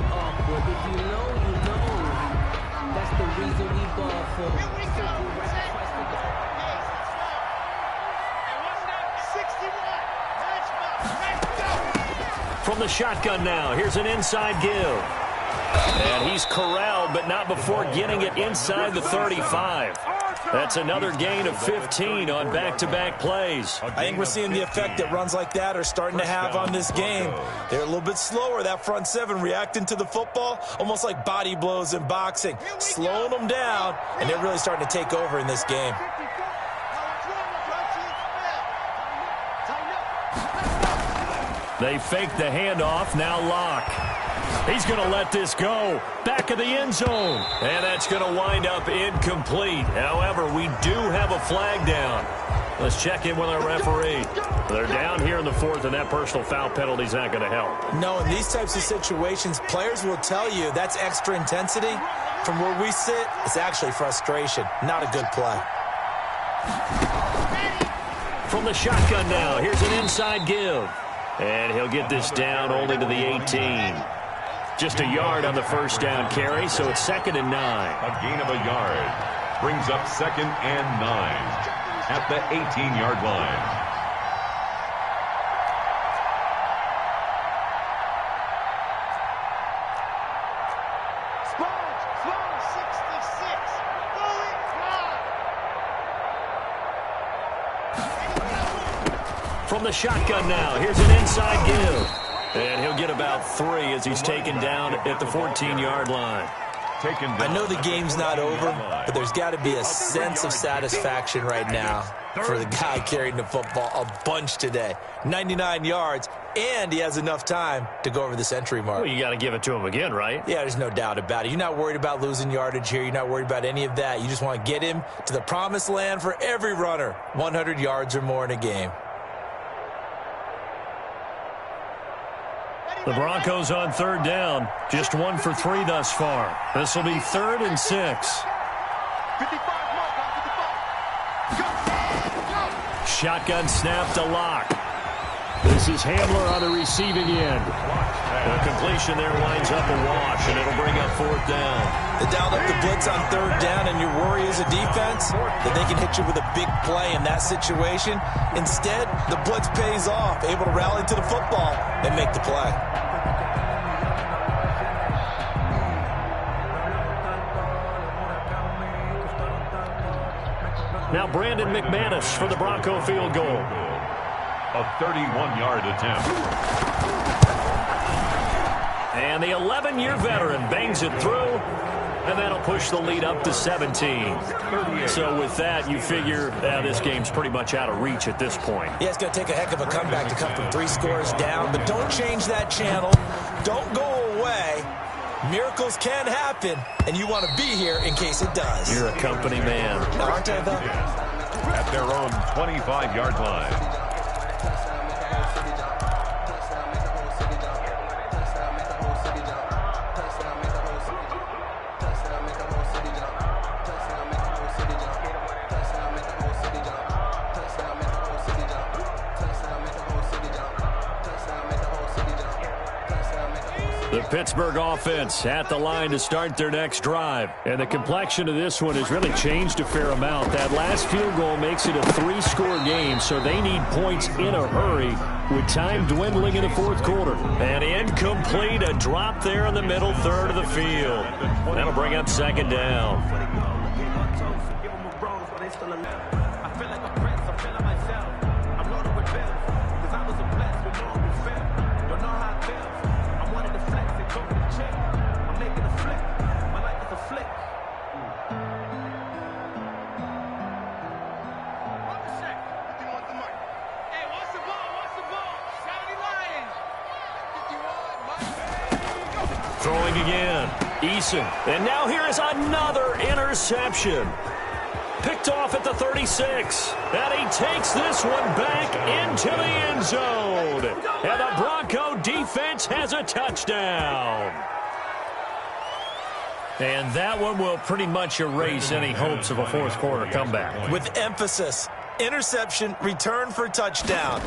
From the shotgun now, here's an inside give. And he's corralled, but not before getting it inside the 35. That's another gain of 15 on back-to-back plays. I think we're seeing the effect that runs like that are starting to have on this game. They're a little bit slower, that front seven, reacting to the football, almost like body blows in boxing, slowing them down, and they're really starting to take over in this game. They fake the handoff, now Lock. He's going to let this go. Back of the end zone. And that's going to wind up incomplete. However, we do have a flag down. Let's check in with our referee. They're down here in the 4th, and that personal foul penalty is not going to help. No, in these types of situations, players will tell you that's extra intensity. From where we sit, it's actually frustration. Not a good play. From the shotgun now, here's an inside give. And he'll get this down only to the 18. Just a yard on the first down carry, so it's 2nd and 9. A gain of a yard brings up 2nd and 9 at the 18-yard line. From the shotgun now, here's an inside give. And he'll get about 3 as he's taken down at the 14-yard line. I know the game's not over, but there's got to be a sense of satisfaction right now for the guy carrying the football a bunch today. 99 yards, and he has enough time to go over the century mark. Well, you got to give it to him again, right? Yeah, there's no doubt about it. You're not worried about losing yardage here. You're not worried about any of that. You just want to get him to the promised land for every runner, 100 yards or more in a game. The Broncos on 3rd down. Just 1 for 3 thus far. This will be 3rd and 6. Shotgun snap to Lock. This is Hamler on the receiving end. The completion there winds up a wash, and it'll bring up 4th down. They dialed up the blitz on 3rd down, and your worry as a defense that they can hit you with a big play in that situation. Instead, the blitz pays off, able to rally to the football and make the play. Now Brandon McManus for the Bronco field goal. A 31-yard attempt. And the 11-year veteran bangs it through, and that'll push the lead up to 17. So with that, you figure this game's pretty much out of reach at this point. Yeah, it's going to take a heck of a comeback to come from 3 scores down, but don't change that channel. Don't go away. Miracles can happen, and you want to be here in case it does. You're a company man. Aren't I, though? At their own 25-yard line. The Pittsburgh offense at the line to start their next drive. And the complexion of this one has really changed a fair amount. That last field goal makes it a 3-score game, so they need points in a hurry with time dwindling in the fourth quarter. And incomplete, a drop there in the middle third of the field. That'll bring up second down. Throwing again, Eason. And now here is another interception. Picked off at the 36. And he takes this one back into the end zone. And the Bronco defense has a touchdown. And that one will pretty much erase any hopes of a fourth quarter comeback. With emphasis, interception, return for touchdown.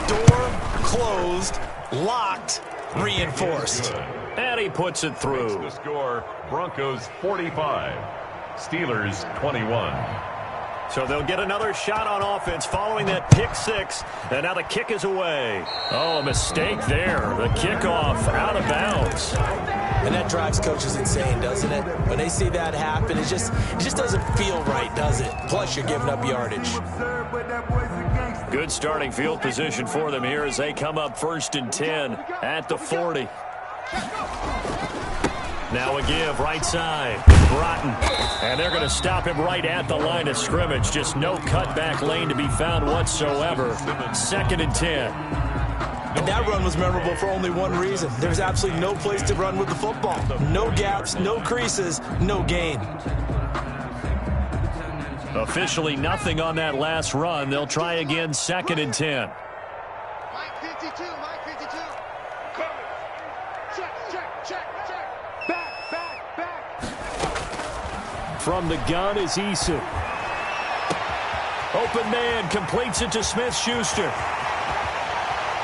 Door closed, locked, reinforced. And he puts it through. The score, Broncos 45, Steelers 21. So they'll get another shot on offense following that pick six. And now the kick is away. Oh, a mistake there. The kickoff out of bounds. And that drives coaches insane, doesn't it? When they see that happen, it just doesn't feel right, does it? Plus, you're giving up yardage. Good starting field position for them here as they come up 1st and 10 at the 40. Now a give right side. Broughton. And they're going to stop him right at the line of scrimmage. Just no cutback lane to be found whatsoever. 2nd and 10. And that run was memorable for only one reason. There's absolutely no place to run with the football. No gaps, no creases, no gain. Officially nothing on that last run. They'll try again 2nd and 10. Mike 52, Mike 52. Check. Back. From the gun is Eason. Open man completes it to Smith-Schuster.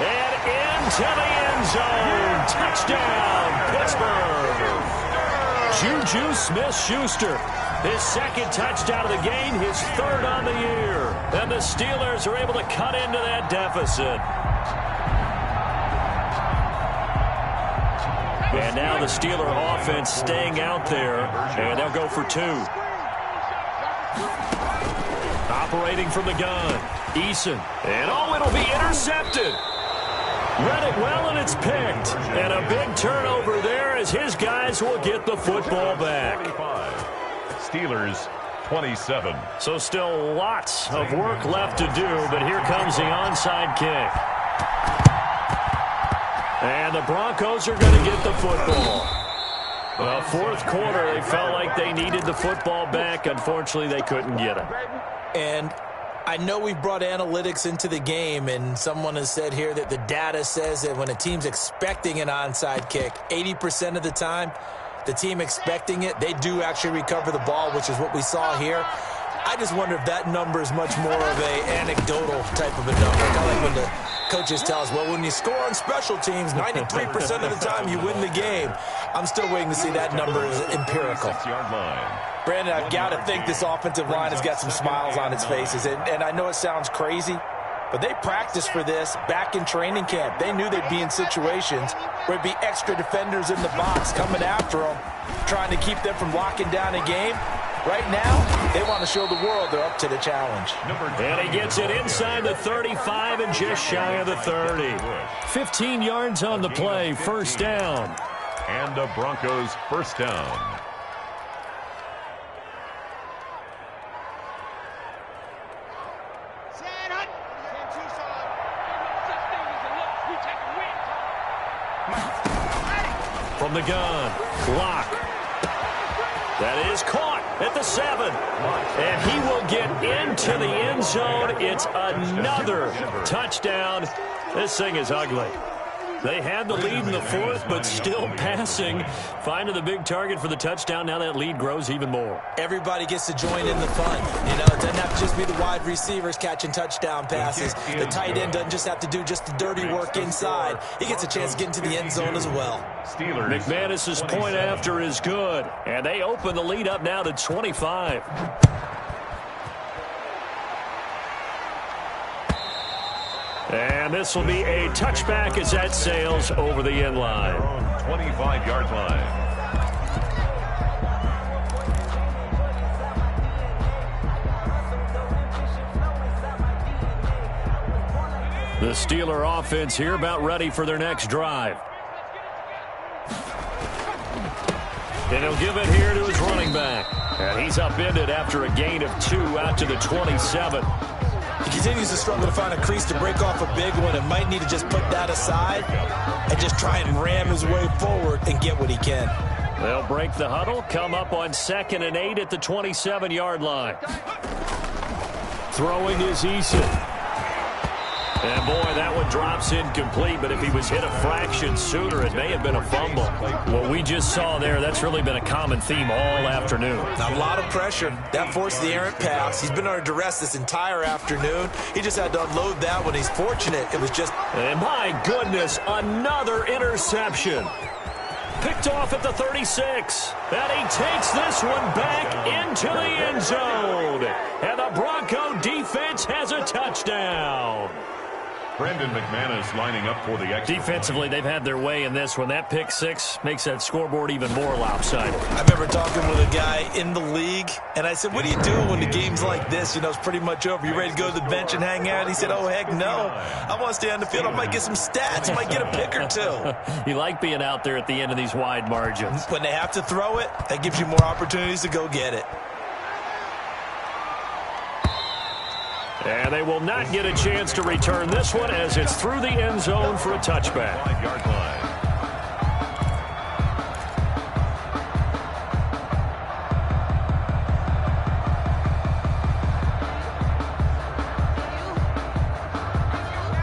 And into the end zone. Touchdown, Pittsburgh. Juju Smith-Schuster. His 2nd touchdown of the game, his 3rd on the year. And the Steelers are able to cut into that deficit. And now the Steeler offense staying out there, and they'll go for 2. Operating from the gun, Eason. And it'll be intercepted. Read it well, and it's picked. And a big turnover there as his guys will get the football back. Steelers 27. So still lots of work left to do, but here comes the onside kick. And the Broncos are going to get the football. Well, fourth quarter, they felt like they needed the football back. Unfortunately, they couldn't get it. And I know we've brought analytics into the game, and someone has said here that the data says that when a team's expecting an onside kick, 80% of the time, the team expecting it, they do actually recover the ball, which is what we saw here. I just wonder if that number is much more of a anecdotal type of a number. Kind of like when the coaches tell us, well, when you score on special teams, 93% of the time you win the game. I'm still waiting to see that number is empirical. Brandon, I've got to think this offensive line has got some smiles on its faces. And I know it sounds crazy, but they practiced for this back in training camp. They knew they'd be in situations where it'd be extra defenders in the box coming after them, trying to keep them from locking down a game. Right now, they want to show the world they're up to the challenge. And he gets it inside the 35 and just shy of the 30. 15 yards on the play, 1st down. And the Broncos 1st down. From the gun, block. That is caught at the 7. And he will get into the end zone. It's another touchdown. This thing is ugly. They had the lead in the fourth, but still passing. Finding the big target for the touchdown. Now that lead grows even more. Everybody gets to join in the fun. You know, it doesn't have to just be the wide receivers catching touchdown passes. The tight end doesn't just have to do just the dirty work inside. He gets a chance to get into the end zone as well. McManus's point after is good. And they open the lead up now to 25. And this will be a touchback as that sails over the end line. 25-yard line. The Steeler offense here about ready for their next drive. And he'll give it here to his running back. And he's upended after a gain of 2 out to the 27. He continues to struggle to find a crease to break off a big one and might need to just put that aside and just try and ram his way forward and get what he can. They'll break the huddle, come up on 2nd and 8 at the 27-yard line. Throwing is Eason. And, boy, that one drops incomplete, but if he was hit a fraction sooner, it may have been a fumble. What we just saw there, that's really been a common theme all afternoon. A lot of pressure. That forced the errant pass. He's been under duress this entire afternoon. He just had to unload that one. He's fortunate. It was just... And, my goodness, another interception. Picked off at the 36. And he takes this one back into the end zone. And the Bronco defense has a touchdown. Brendan McManus lining up for the extra. Defensively, they've had their way in this one. That pick 6 makes that scoreboard even more lopsided. I remember talking with a guy in the league, and I said, what do you do when the game's like this? You know, it's pretty much over. You ready to go to the bench and hang out? He said, oh, heck no. I want to stay on the field. I might get some stats. I might get a pick or 2. You like being out there at the end of these wide margins. When they have to throw it, that gives you more opportunities to go get it. And they will not get a chance to return this one as it's through the end zone for a touchback. 5-yard line.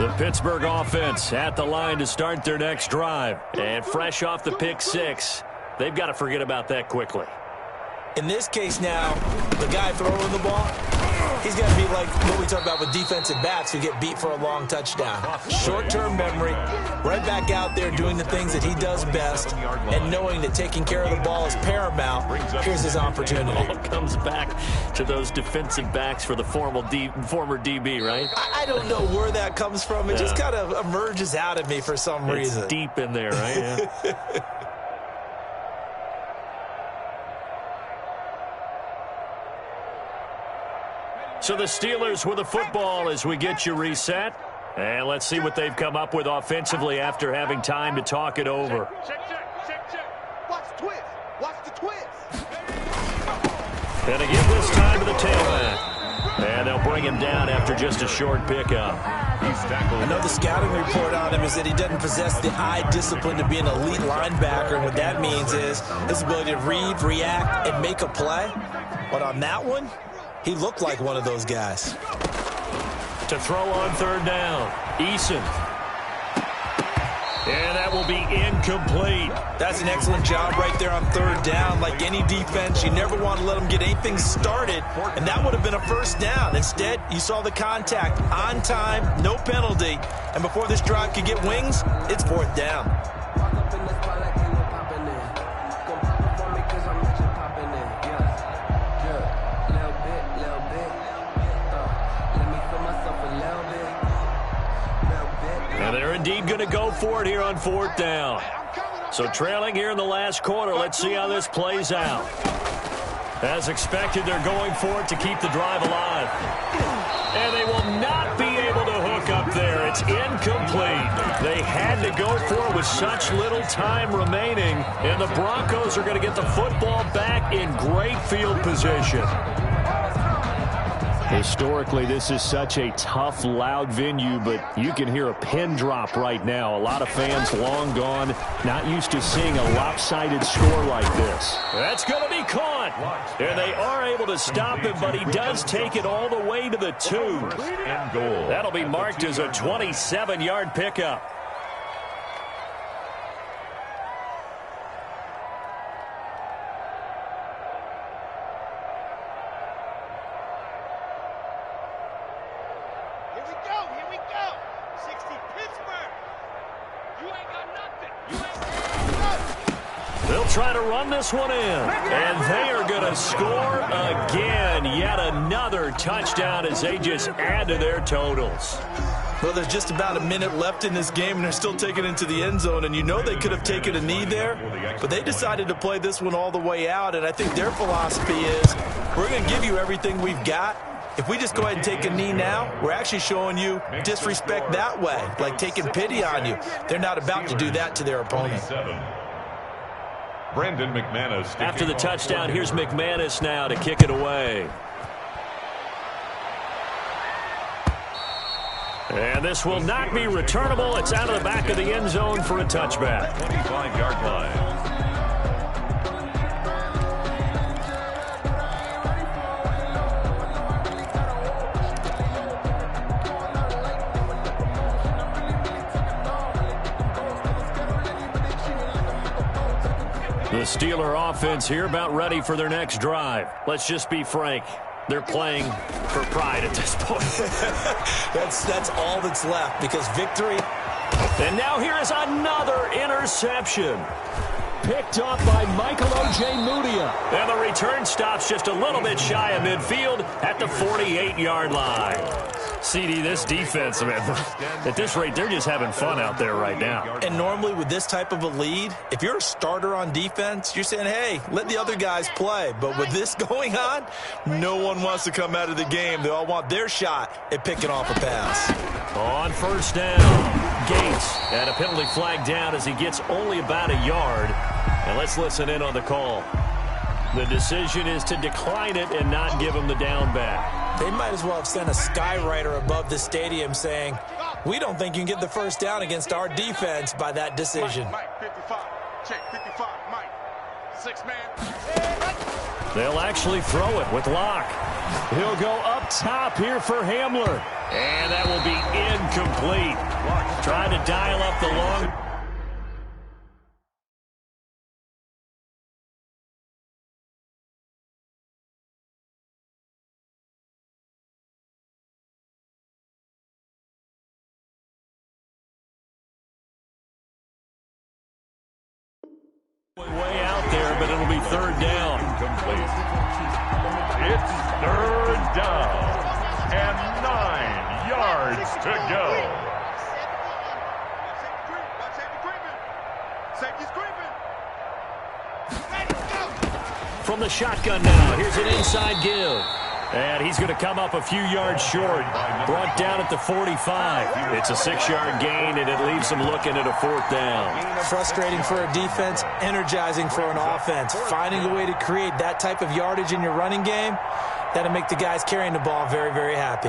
The Pittsburgh offense at the line to start their next drive. And fresh off the pick 6, they've got to forget about that quickly. In this case now, the guy throwing the ball, he's got to be like what we talk about with defensive backs who get beat for a long touchdown. Short-term memory, right back out there doing the things that he does best, and knowing that taking care of the ball is paramount. Here's his opportunity. It all comes back to those defensive backs for the former DB, right? I don't know where that comes from. It just kind of emerges out of me for some reason. It's deep in there, right? Yeah. So the Steelers with the football as we get you reset. And let's see what they've come up with offensively after having time to talk it over. Check. Watch the twist. Watch the twist. And again this time to the tailback. And they'll bring him down after just a short pickup. I know the scouting report on him is that he doesn't possess the eye discipline to be an elite linebacker. And what that means is his ability to read, react, and make a play. But on that one, he looked like one of those guys. To throw on 3rd down, Eason. And that will be incomplete. That's an excellent job right there on 3rd down. Like any defense, you never want to let them get anything started, and that would have been a 1st down. Instead, you saw the contact on time, no penalty, and before this drive could get wings, it's 4th down. And they're indeed going to go for it here on 4th down. So trailing here in the last quarter, let's see how this plays out. As expected, they're going for it to keep the drive alive. And they will not be able to hook up there. It's incomplete. They had to go for it with such little time remaining. And the Broncos are going to get the football back in great field position. Historically, this is such a tough, loud venue, but you can hear a pin drop right now. A lot of fans long gone, not used to seeing a lopsided score like this. That's going to be caught. And they are able to stop him, but he does take it all the way to the 2. And goal. That'll be marked as a 27-yard pickup. They'll try to run this one in, and they are going to score again. Yet another touchdown as they just add to their totals. Well, there's just about a minute left in this game, and they're still taking it into the end zone. And you know they could have taken a knee there, but they decided to play this one all the way out. And I think their philosophy is, we're going to give you everything we've got. If we just go ahead and take a knee now, we're actually showing you disrespect that way, like taking pity on you. They're not about to do that to their opponent. Brandon McManus. After the touchdown, here's McManus now to kick it away. And this will not be returnable. It's out of the back of the end zone for a touchback. 25-yard line. The Steeler offense here about ready for their next drive. Let's just be frank. They're playing for pride at this point. That's all that's left, because victory. And now here is another interception. Picked up by Michael O.J. Mudia. And the return stops just a little bit shy of midfield at the 48-yard line. CD, this defense, man, at this rate, they're just having fun out there right now. And normally with this type of a lead, if you're a starter on defense, you're saying, hey, let the other guys play. But with this going on, no one wants to come out of the game. They all want their shot at picking off a pass. On first down, Gates, and a penalty flag down as he gets only about a yard. And let's listen in on the call. The decision is to decline it and not give him the down back. They might as well have sent a skywriter above the stadium saying, we don't think you can get the first down against our defense by that decision. Mike, 55. Check, 55. Mike. 6-man. They'll actually throw it with Locke. He'll go up top here for Hamler. And that will be incomplete. Trying to dial up the long. Way out there, but it'll be third down. Incomplete. It's third down and 9 yards to go. Safety's creeping. From the shotgun now, here's an inside give. And he's going to come up a few yards short. Brought down at the 45. It's a 6-yard gain, and it leaves them looking at a fourth down. Frustrating for a defense, energizing for an offense. Finding a way to create that type of yardage in your running game, that'll make the guys carrying the ball very, very happy.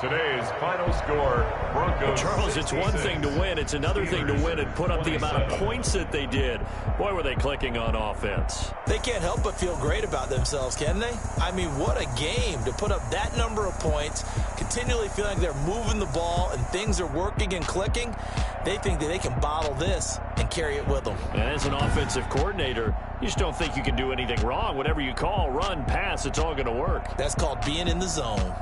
Today's final score, Broncos. Charles, it's 66. one thing to win. It's another thing to win and put up the amount of points that they did. Boy, were they clicking on offense. They can't help but feel great about themselves, can they? I mean, what a game to put up that number of points, continually feeling like they're moving the ball and things are working and clicking. They think that they can bottle this and carry it with them. And as an offensive coordinator, you just don't think you can do anything wrong. Whatever you call, run, pass, it's all going to work. That's called being in the zone.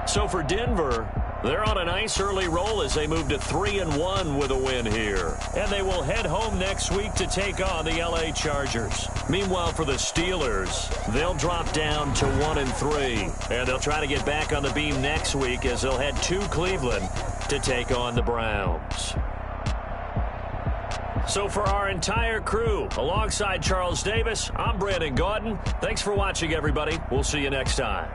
So for Denver, they're on a nice early roll as they move to 3-1 with a win here. And they will head home next week to take on the LA Chargers. Meanwhile, for the Steelers, they'll drop down to 1-3. And they'll try to get back on the beam next week as they'll head to Cleveland to take on the Browns. So for our entire crew, alongside Charles Davis, I'm Brandon Gaudin. Thanks for watching, everybody. We'll see you next time.